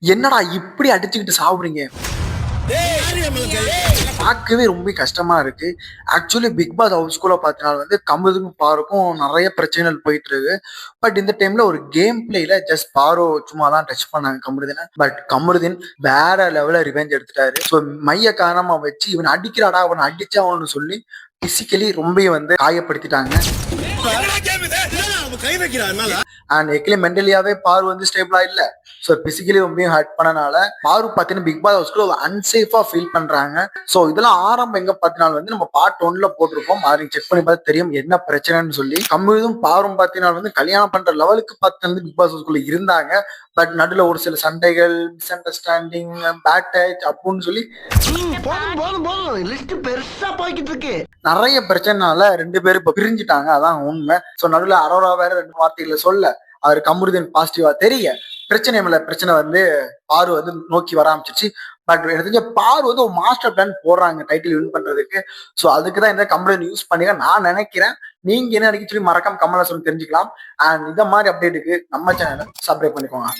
என்னடா இப்படி அடிச்சுக்கிட்டு சாவுறீங்க? பார்க்கவே ரொம்ப கஷ்டமா இருக்கு. ஆக்சுவலி பிக் பாஸ் ஹவுஸ்குள்ள பார்த்தீங்கன்னா கமருதுக்கும் பாருக்கும் நெறைய பிரச்சனைகள் போயிட்டு இருக்கு. பட் இந்த டைம்ல ஒரு கேம் பிளேல ஜஸ்ட் பாரு சும்மா தான் டச் பண்ணாங்க கமருதீன. பட் கமருதீன் வேற லெவல்ல ரிவெஞ்ச் எடுத்துட்டாரு. ஸோ மைய காரணமா வச்சு இவன அடிக்கிறாடா, அவன அடிச்சா அவனு சொல்லி பிசிக்கலி ரொம்ப காயப்படுத்திட்டாங்க. அண்ட் எக்லி மென்டலியாவே பாரு ஸ்டேபிளா இல்ல. ஸோ பிசிக்கலி ரொம்ப ஹர்ட் பண்ணனால பாரு பார்த்தீங்கன்னா பிக் பாஸ் ஹவுஸ்க்குள்ள அன்சேஃபா ஃபீல் பண்றாங்க. ஸோ இதெல்லாம் ஆரம்பம் எங்க பார்த்தீங்கன்னா நம்ம பார்ட் 1ல போட்டிருப்போம். அதை செக் பண்ணி பார்த்து தெரியும் என்ன பிரச்சனைன்னு சொல்லி. கம்மிதும் பாரும் பார்த்தீங்கன்னா கல்யாணம் பண்ற லெவலுக்கு பார்த்து பிக் பாஸ் ஹவுஸ்க்குள்ள இருந்தாங்க. பட் நடுவில் ஒரு சில சண்டைகள், மிஸ் அண்டர்ஸ்டாண்டிங், பேட் டச் அப்படின்னு சொல்லி நிறைய பிரச்சனைனால 2 பேரும் இப்ப பிரிஞ்சுட்டாங்க. அதான் உண்மை. சோ நடுவில் அரோரா வேற 2 வார்த்தைகளை சொல்ல அவர் கமருதீன் பாசிட்டிவா தெரிய பிரச்சனை மேல பிரச்சனை பாரு நோக்கி வர ஆரம்பிச்சிருச்சு. பட் எனக்கு தெரிஞ்ச பாரு ஒரு மாஸ்டர் பிளான் போடுறாங்க டைட்டில் வின் பண்றதுக்கு. சோ அதுக்குதான் இந்த கமருதீன் யூஸ் பண்ணிக்க நான் நினைக்கிறேன். நீங்க என்ன நினைக்க சொல்லி மறக்காம கமலா சொல்லி தெரிஞ்சுக்கலாம். அண்ட் இந்த மாதிரி அப்டேட்டுக்கு நம்ம சேனலை சப்ஸ்கிரைப் பண்ணிக்கோங்க.